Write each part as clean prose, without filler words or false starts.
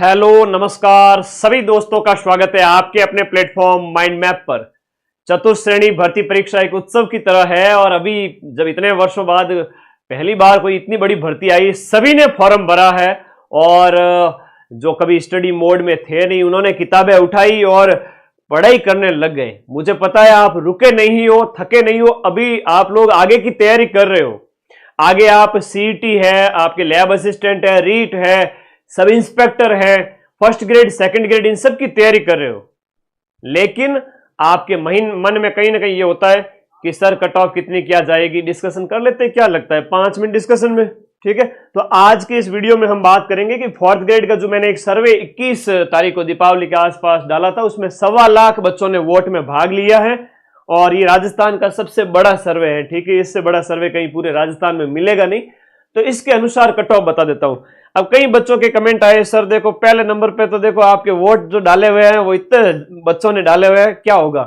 Hello नमस्कार सभी दोस्तों का स्वागत है आपके अपने प्लेटफॉर्म माइंड मैप पर। चतुर्श्रेणी भर्ती परीक्षा एक उत्सव की तरह है और अभी जब इतने वर्षों बाद पहली बार कोई इतनी बड़ी भर्ती आई, सभी ने फॉर्म भरा है और जो कभी स्टडी मोड में थे नहीं उन्होंने किताबें उठाई और पढ़ाई करने लग गए। मुझे पता है आप रुके नहीं हो, थके नहीं हो, अभी आप लोग आगे की तैयारी कर रहे हो। आगे आप सीईटी है, आपके लैब असिस्टेंट है, रीट है, सब इंस्पेक्टर है, फर्स्ट ग्रेड सेकंड ग्रेड, इन सब की तैयारी कर रहे हो। लेकिन आपके मन में कहीं ना कहीं ये होता है कि सर कट ऑफ कितनी क्या जाएगी, डिस्कशन कर लेते हैं, क्या लगता है 5 मिनट डिस्कशन में, ठीक है। तो आज के इस वीडियो में हम बात करेंगे कि फोर्थ ग्रेड का जो मैंने एक सर्वे 21 तारीख को दीपावली के आसपास डाला था, उसमें 1.25 लाख बच्चों ने वोट में भाग लिया है और ये राजस्थान का सबसे बड़ा सर्वे है, ठीक है। इससे बड़ा सर्वे कहीं पूरे राजस्थान में मिलेगा नहीं, तो इसके अनुसार कट ऑफ बता देता हूं। अब कई बच्चों के कमेंट आए, सर देखो पहले नंबर पे तो देखो आपके वोट जो डाले हुए हैं वो इतने बच्चों ने डाले हुए हैं, क्या होगा।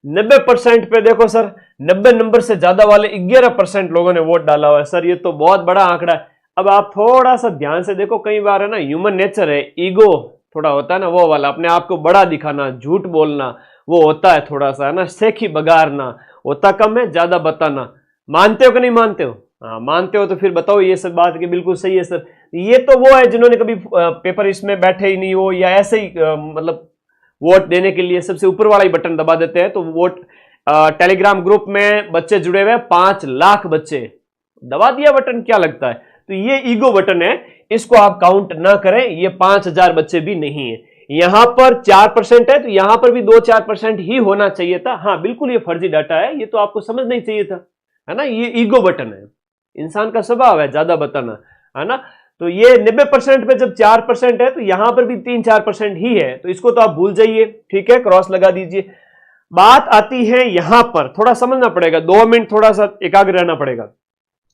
90% पे देखो सर, 90 नंबर से ज्यादा वाले 11% लोगों ने वोट डाला हुआ है। सर ये तो बहुत बड़ा आंकड़ा है। अब आप थोड़ा सा ध्यान से देखो, कई बार है ना, ह्यूमन नेचर है, ईगो थोड़ा होता है ना, वो वाला अपने आप को बड़ा दिखाना, झूठ बोलना, वो होता है थोड़ा सा, है ना, सेखी बगारना होता, कम है ज्यादा बताना। मानते हो कि नहीं मानते हो? हाँ मानते हो तो फिर बताओ ये सब बात कि बिल्कुल सही है सर। ये तो वो है जिन्होंने कभी पेपर इसमें बैठे ही नहीं हो या ऐसे ही मतलब वोट देने के लिए सबसे ऊपर वाला ही बटन दबा देते हैं। तो वोट टेलीग्राम ग्रुप में बच्चे जुड़े हुए हैं, 5 लाख बच्चे, दबा दिया बटन, क्या लगता है। तो ये ईगो बटन है, इसको आप काउंट ना करें, ये 5000 बच्चे भी नहीं है। यहां पर 4% है तो यहां पर भी 2-4% ही होना चाहिए था। हाँ बिल्कुल ये फर्जी डाटा है, ये तो आपको समझना ही चाहिए था, है ना। ये ईगो बटन है, इंसान का स्वभाव है ज्यादा बताना, है ना। तो ये 90% पे जब 4% है तो यहां पर भी 3-4% ही है, तो इसको तो आप भूल जाइए, ठीक है, क्रॉस लगा दीजिए। बात आती है यहां पर, थोड़ा समझना पड़ेगा, 2 मिनट थोड़ा सा एकाग्र रहना पड़ेगा।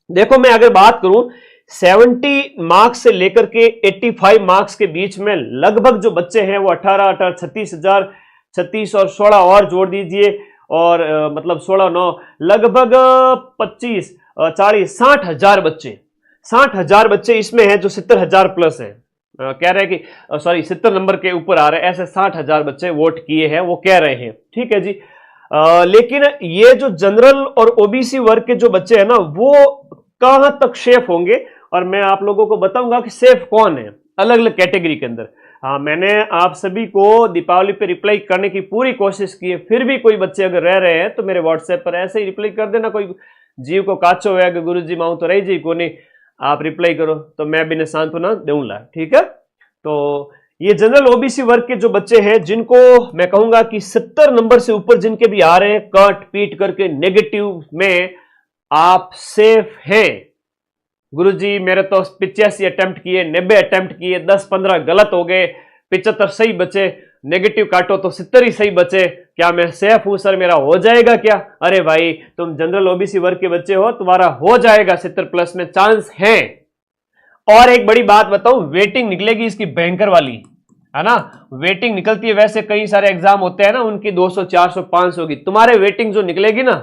देखो मैं अगर बात करूं 70 मार्क्स से लेकर के 85 मार्क्स के बीच में लगभग जो बच्चे हैं वो 18 36,000, 36 और 16 और जोड़ दीजिए और मतलब 16-9 लगभग 25 40 60,000 बच्चे, 60,000 बच्चे इसमें हैं जो 70,000 प्लस है। कह रहे हैं कि सॉरी 70 नंबर के ऊपर आ रहे हैं, ऐसे 60,000 बच्चे वोट किए हैं, वो कह रहे हैं, ठीक है जी। लेकिन ये जो जनरल और ओबीसी वर्ग के जो बच्चे हैं ना, वो कहां तक सेफ होंगे, और मैं आप लोगों को बताऊंगा कि सेफ कौन है अलग अलग कैटेगरी के अंदर। हाँ मैंने आप सभी को दीपावली पे रिप्लाई करने की पूरी कोशिश की है, फिर भी कोई बच्चे अगर रह रहे हैं तो मेरे व्हाट्सएप पर ऐसे ही रिप्लाई कर देना। कोई जीव को काचो है कि गुरु जी माऊ तो रही जी को नहीं, आप रिप्लाई करो तो मैं भी सांत्वना दूंगा, ठीक है। तो ये जनरल ओबीसी वर्ग के जो बच्चे हैं, जिनको मैं कहूंगा कि 70 नंबर से ऊपर जिनके भी आ रहे हैं, कट पीट करके नेगेटिव में आप सेफ हैं। गुरुजी मेरे तो 85 अटेम्प्ट किए, 90 अटेम्प्ट किए, 10-15 गलत हो गए, 75 सही बचे, नेगेटिव काटो तो 70 ही सही बचे, क्या मैं सेफ हूं सर, मेरा हो जाएगा क्या? अरे भाई तुम जनरल ओबीसी वर्ग के बच्चे हो, तुम्हारा हो जाएगा 70 प्लस में चांस है। और एक बड़ी बात बताऊं, वेटिंग निकलेगी इसकी भयंकर वाली, है ना। वेटिंग निकलती है, वैसे कई सारे एग्जाम होते हैं ना उनकी 200 400 500 की, तुम्हारे वेटिंग जो निकलेगी ना,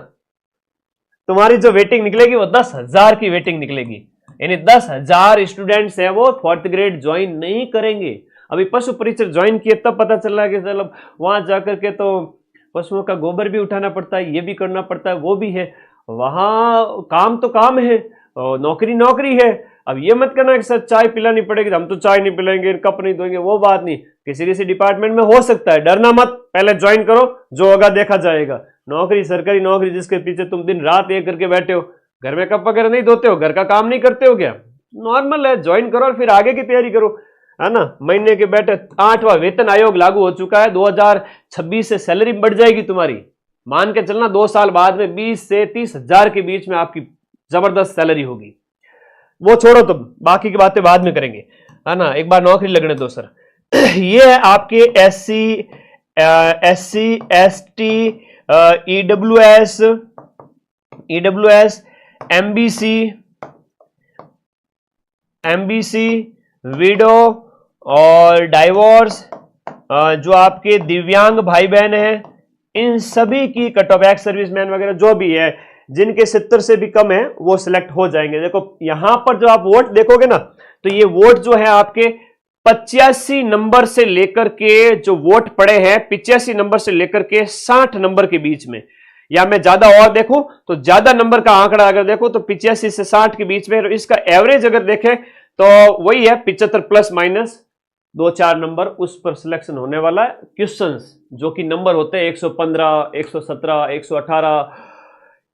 तुम्हारी जो वेटिंग निकलेगी वो 10,000 की वेटिंग निकलेगी। यानी 10,000 स्टूडेंट्स हैं वो फोर्थ ग्रेड ज्वाइन नहीं करेंगे। अभी पशु परिचर ज्वाइन किए तब पता चल रहा है कि चलो वहां जाकर के तो पशुओं का गोबर भी उठाना पड़ता है, ये भी करना पड़ता है, वो भी है, वहां काम तो काम है, नौकरी नौकरी है। अब ये मत करना कि सर चाय पिलानी पड़ेगी, हम तो चाय नहीं पिलाएंगे, कप नहीं धोएंगे, वो बात नहीं। किसी किसी डिपार्टमेंट में हो सकता है, डरना मत, पहले ज्वाइन करो, जो होगा देखा जाएगा। नौकरी, सरकारी नौकरी जिसके पीछे तुम दिन रात एक करके बैठे हो, घर में कप वगैरह नहीं धोते हो, घर का काम नहीं करते हो क्या? नॉर्मल है, ज्वाइन करो और फिर आगे की तैयारी करो, है ना। महीने के बैठे 8वां वेतन आयोग लागू हो चुका है, 2026 से सैलरी बढ़ जाएगी तुम्हारी, मान के चलना 2 साल बाद में 20 से 30,000 के बीच में आपकी जबरदस्त सैलरी होगी। वो छोड़ो, तो बाकी की बातें बाद में करेंगे, है ना, एक बार नौकरी लगने दो सर। ये है आपके SC ST EWS MBC window और डाइवोर्स, जो आपके दिव्यांग भाई बहन हैं, इन सभी की कट ऑफ, एक्स सर्विसमैन वगैरह जो भी है, जिनके 70 से भी कम है वो सिलेक्ट हो जाएंगे। देखो यहां पर जो आप वोट देखोगे ना, तो ये वोट जो है आपके 85 नंबर से लेकर के जो वोट पड़े हैं 85 नंबर से लेकर के 60 नंबर के बीच में, या मैं ज्यादा और देखूं तो ज्यादा नंबर का आंकड़ा अगर देखो तो 85 से 60 के बीच में, इसका एवरेज अगर देखें तो वही है 75 प्लस माइनस 2-4 नंबर, उस पर सिलेक्शन होने वाला है क्वेश्चंस, जो कि नंबर होते हैं 115, 117, 118,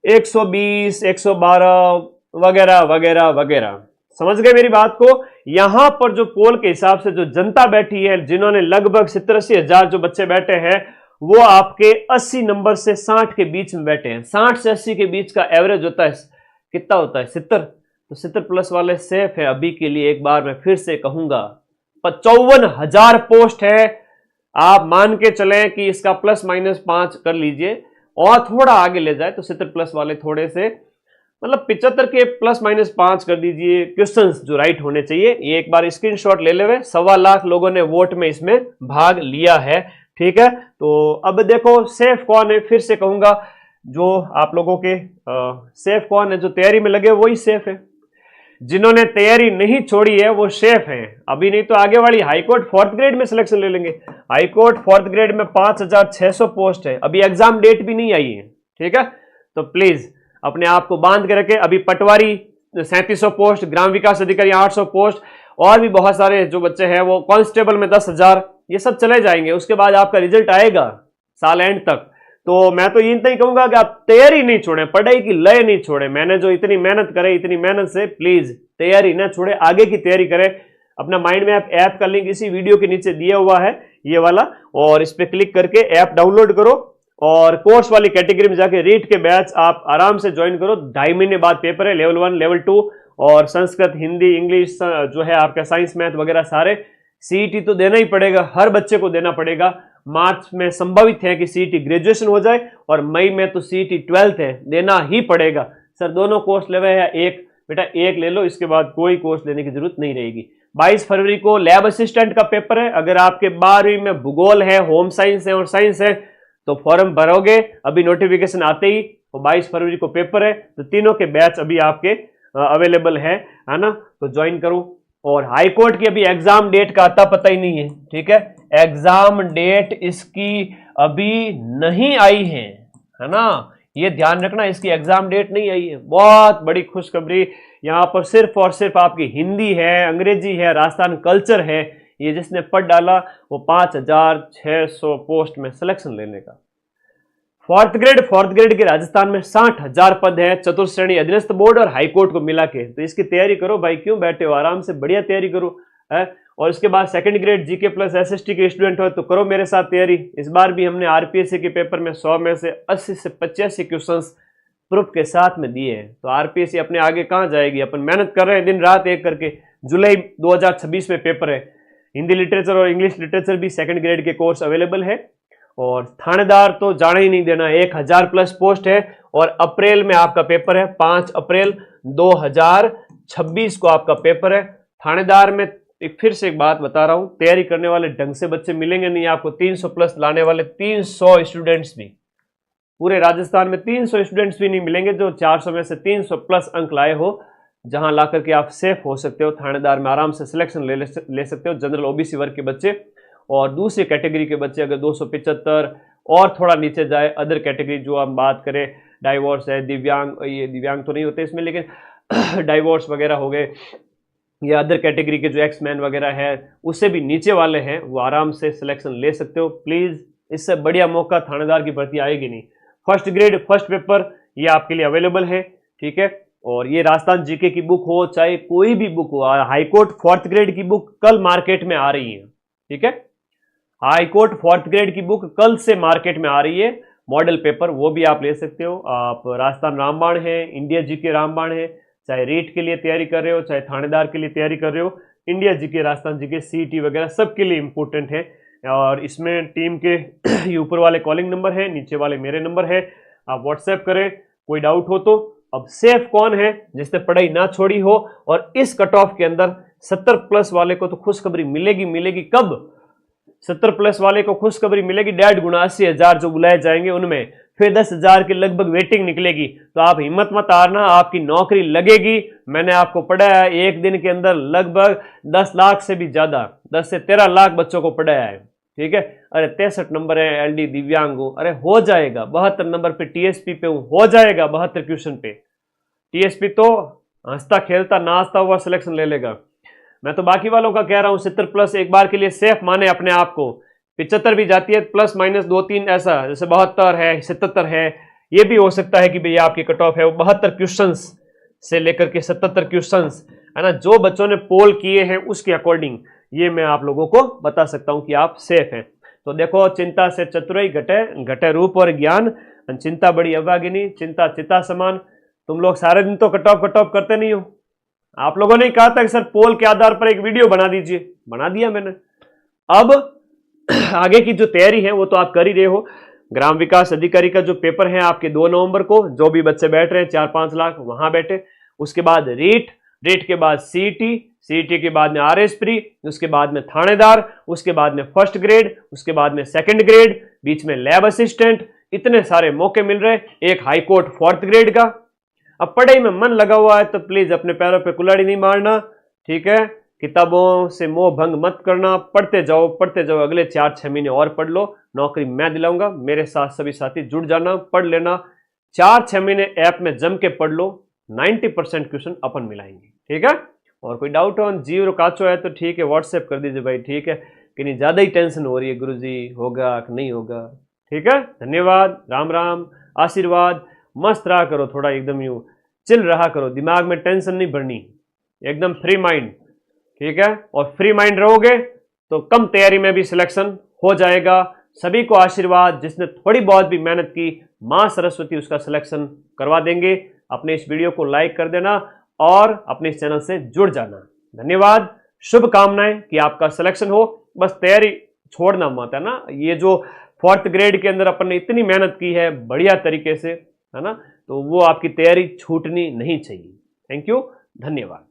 120, 112 वगैरह वगैरह वगैरह। समझ गए मेरी बात को? यहां पर जो पोल के हिसाब से जो जनता बैठी है, जिन्होंने लगभग 70-80 हजार जो बच्चे बैठे हैं, वो आपके 80 नंबर से 60 के बीच में बैठे हैं। 60 से 80 के बीच का एवरेज होता है, कितना होता है? 70। तो 70 प्लस वाले सेफ है अभी के लिए। एक बार मैं फिर से कहूंगा 55,000 पोस्ट है। आप मान के चलें कि इसका प्लस माइनस 5 कर लीजिए और थोड़ा आगे ले जाए तो 70 प्लस वाले थोड़े से, मतलब 75 के प्लस माइनस 5 कर दीजिए क्वेश्चंस जो राइट होने चाहिए। ये एक बार स्क्रीनशॉट ले लेवे। 1.25 लाख लोगों ने वोट में इसमें भाग लिया है, ठीक है। तो अब देखो सेफ कौन है, फिर से कहूंगा जो आप लोगों के सेफ कौन है, जो तैयारी में लगे वही सेफ है। जिन्होंने तैयारी नहीं छोड़ी है वो सेफ हैं। अभी नहीं तो आगे वाली हाईकोर्ट 4th ग्रेड में सिलेक्शन ले लेंगे। हाईकोर्ट 4th ग्रेड में 5,600 पोस्ट है, अभी एग्जाम डेट भी नहीं आई है, ठीक है। तो प्लीज अपने आप को बांध के रखे। अभी पटवारी 3700 पोस्ट, ग्राम विकास अधिकारी 800 पोस्ट, और भी बहुत सारे जो बच्चे हैं वो कांस्टेबल में 10,000, ये सब चले जाएंगे। उसके बाद आपका रिजल्ट आएगा साल एंड तक। तो मैं तो इतना ही कहूंगा कि आप तैयारी नहीं छोड़ें, पढ़ाई की लय नहीं छोड़ें। मैंने जो इतनी मेहनत करे, इतनी मेहनत से प्लीज तैयारी ना छोड़े, आगे की तैयारी करें। अपना माइंड मैप ऐप का लिंक इसी वीडियो के नीचे दिया हुआ है, ये वाला, और इस पे क्लिक करके ऐप डाउनलोड करो और कोर्स वाली कैटेगरी में जाके रीड के बैच आप आराम से ज्वाइन करो। 2.5 महीने बाद पेपर है, लेवल 1, लेवल 2, और संस्कृत, हिंदी, इंग्लिश जो है आपका साइंस, मैथ वगैरह सारे। सीईटी तो देना ही पड़ेगा, हर बच्चे को देना पड़ेगा। मार्च में संभावित है कि सीईटी ग्रेजुएशन हो जाए, और मई में तो सीईटी 12th है, देना ही पड़ेगा। सर दोनों कोर्स लेवे या एक? बेटा एक ले लो, इसके बाद कोई कोर्स लेने की जरूरत नहीं रहेगी। 22 फरवरी को लैब असिस्टेंट का पेपर है। अगर आपके 12वीं में भूगोल है, होम साइंस है और साइंस है तो फॉर्म भरोगे, अभी नोटिफिकेशन आते ही। तो 22 फरवरी को पेपर है, तो तीनों के बैच अभी आपके अवेलेबल है ना, तो ज्वाइन करो। और हाई कोर्ट की अभी एग्जाम डेट का अता पता ही नहीं है, ठीक है। एग्जाम डेट इसकी अभी नहीं आई है ना, ये ध्यान रखना, इसकी एग्जाम डेट नहीं आई है। बहुत बड़ी खुशखबरी, यहाँ पर सिर्फ और सिर्फ आपकी हिंदी है, अंग्रेजी है, राजस्थान कल्चर है। ये जिसने पढ़ डाला वो 5,600 पोस्ट में सिलेक्शन लेने का। 4th ग्रेड के राजस्थान में 60,000 पद है, चतुर्थ श्रेणी अधीनस्थ बोर्ड और हाईकोर्ट को मिला के। तो इसकी तैयारी करो भाई, क्यों बैठे हो, आराम से बढ़िया तैयारी करो है। और इसके बाद 2nd grade GK plus SST के स्टूडेंट हो तो करो मेरे साथ तैयारी। इस बार भी हमने आरपीएससी के पेपर में 100 में से 80 से 85 क्वेश्चंस प्रूफ के साथ में दिए हैं। तो आरपीएससी अपने आगे कहां जाएगी, अपन मेहनत कर रहे हैं दिन रात एक करके। जुलाई 2026 में पेपर है। हिंदी लिटरेचर और इंग्लिश लिटरेचर भी 2nd ग्रेड के कोर्स अवेलेबल है। और थानेदार तो जाने ही नहीं देना, 1000 प्लस पोस्ट है। और अप्रैल में आपका पेपर है, 5 अप्रैल 2026 को आपका पेपर है। थानेदार में फिर से एक बात बता रहा हूं, तैयारी करने वाले ढंग से बच्चे मिलेंगे नहीं आपको। 300 प्लस लाने वाले 300 स्टूडेंट्स भी, पूरे राजस्थान में 300 स्टूडेंट्स भी नहीं मिलेंगे जो 400 में से 300 प्लस अंक लाए हो, जहां लाकर के आप सेफ हो सकते हो। थानेदार में आराम से सिलेक्शन ले सकते हो। जनरल ओबीसी वर्ग के बच्चे और दूसरी कैटेगरी के बच्चे अगर 275 और थोड़ा नीचे जाए, अदर कैटेगरी जो हम बात करें, डाइवोर्स है, दिव्यांग, ये दिव्यांग तो नहीं होते इसमें, लेकिन डाइवोर्स वगैरह हो गए, या अदर कैटेगरी के जो एक्समैन वगैरह है उससे भी नीचे वाले हैं, वो आराम से सिलेक्शन ले सकते हो। प्लीज, इससे बढ़िया मौका थानेदार की भर्ती आएगी नहीं। 1st ग्रेड फर्स्ट पेपर ये आपके लिए अवेलेबल है, ठीक है। और ये राजस्थान जीके की बुक हो, चाहे कोई भी बुक हो, हाईकोर्ट 4th ग्रेड की बुक कल मार्केट में आ रही है, ठीक है। हाईकोर्ट 4th ग्रेड की बुक कल से मार्केट में आ रही है, मॉडल पेपर, वो भी आप ले सकते हो। आप राजस्थान रामबाण है, इंडिया जीके रामबाण है, चाहे रीट के लिए तैयारी कर रहे हो, चाहे थानेदार के लिए तैयारी कर रहे हो, India GK, Rajasthan GK, CET वगैरह सबके लिए इंपॉर्टेंट है। और इसमें टीम के ऊपर वाले कॉलिंग नंबर है, नीचे वाले मेरे नंबर है, आप व्हाट्सएप करें कोई डाउट हो तो। अब सेफ कौन है, जिसने पढ़ाई ना छोड़ी हो और इस कट ऑफ के अंदर 70 प्लस वाले को तो खुशखबरी मिलेगी। कब 70 प्लस वाले को खुशखबरी मिलेगी? 1.5 गुना 80,000 जो बुलाए जाएंगे उनमें। फिर 10,000 के लगभग वेटिंग निकलेगी। तो आप हिम्मत मत हारना, आपकी नौकरी लगेगी। मैंने आपको पढ़ाया है एक दिन के अंदर लगभग 10 लाख से भी ज्यादा, 10 से 13 लाख बच्चों को पढ़ाया है, ठीक है। अरे 63 नंबर है एलडी दिव्यांग हूं, अरे हो जाएगा। 72 नंबर पे टीएसपी पे हूं, हो जाएगा। 72 क्वेश्चन पे टीएसपी तो हंसता खेलता नाचता हुआ सिलेक्शन ले लेगा। मैं तो बाकी वालों का कह रहा हूं 70 प्लस एक बार के लिए सेफ माने अपने आप को। 75 भी जाती है, प्लस माइनस 2-3 ऐसा, जैसे 72 है, 77 है, ये भी हो सकता है कि भैया आपकी कट ऑफ है वो 72 क्वेश्चंस से लेकर के 77 क्वेश्चंस, है ना। जो बच्चों ने पोल किए हैं उसके अकॉर्डिंग ये मैं आप लोगों को बता सकता हूं कि आप सेफ हैं। तो देखो, चिंता से चतुराई घटे, घटे रूप और ज्ञान, चिंता बड़ी अभागिनी, चिंता चिता समान। तुम लोग सारे दिन तो कट ऑफ करते नहीं हो। आप लोगों ने कहा था कि सर पोल के आधार पर एक वीडियो बना दीजिए, बना दिया मैंने। अब आगे की जो तैयारी है वो तो आप कर ही रहे हो। ग्राम विकास अधिकारी का जो पेपर है आपके 2 नवंबर को, जो भी बच्चे बैठ रहे हैं 4-5 लाख वहां बैठे। उसके बाद रीट के बाद सीईटी के बाद में आरएस प्री, उसके बाद में थानेदार, उसके बाद में फर्स्ट ग्रेड, उसके बाद में सेकंड ग्रेड, बीच में लैब असिस्टेंट। इतने सारे मौके मिल रहे, एक हाई कोर्ट 4th ग्रेड का। अब पढ़ाई में मन लगा हुआ है तो प्लीज अपने पैरों पे कुल्हाड़ी नहीं मारना, ठीक है। किताबों से मोह भंग मत करना, पढ़ते जाओ। अगले 4-6 महीने और पढ़ लो, नौकरी मैं दिलाऊंगा। मेरे साथ सभी साथी जुड़ जाना, पढ़ लेना। 4-6 महीने ऐप में जम के पढ़ लो, 90% क्वेश्चन अपन मिलाएंगे, ठीक है। और कोई डाउट हो, जीव काचो है तो ठीक है, व्हाट्सएप कर दीजिए भाई, ठीक है। कि नहीं ज्यादा ही टेंशन हो रही है गुरुजी, होगा कि नहीं होगा, ठीक है। धन्यवाद, राम राम, आशीर्वाद। मस्त रहा करो, थोड़ा एकदम यूं चिल रहा करो, दिमाग में टेंशन नहीं भरनी, एकदम फ्री माइंड, ठीक है। और फ्री माइंड रहोगे तो कम तैयारी में भी सिलेक्शन हो जाएगा। सभी को आशीर्वाद, जिसने थोड़ी बहुत भी मेहनत की, मां सरस्वती उसका सिलेक्शन करवा देंगे। अपने इस वीडियो को लाइक कर देना और अपने इस चैनल से जुड़ जाना। धन्यवाद, शुभकामनाएं कि आपका सिलेक्शन हो। बस तैयारी छोड़ना मत, है ना। ये जो 4th ग्रेड के अंदर अपन ने इतनी मेहनत की है बढ़िया तरीके से, है ना, तो वो आपकी तैयारी छूटनी नहीं चाहिए। थैंक यू, धन्यवाद।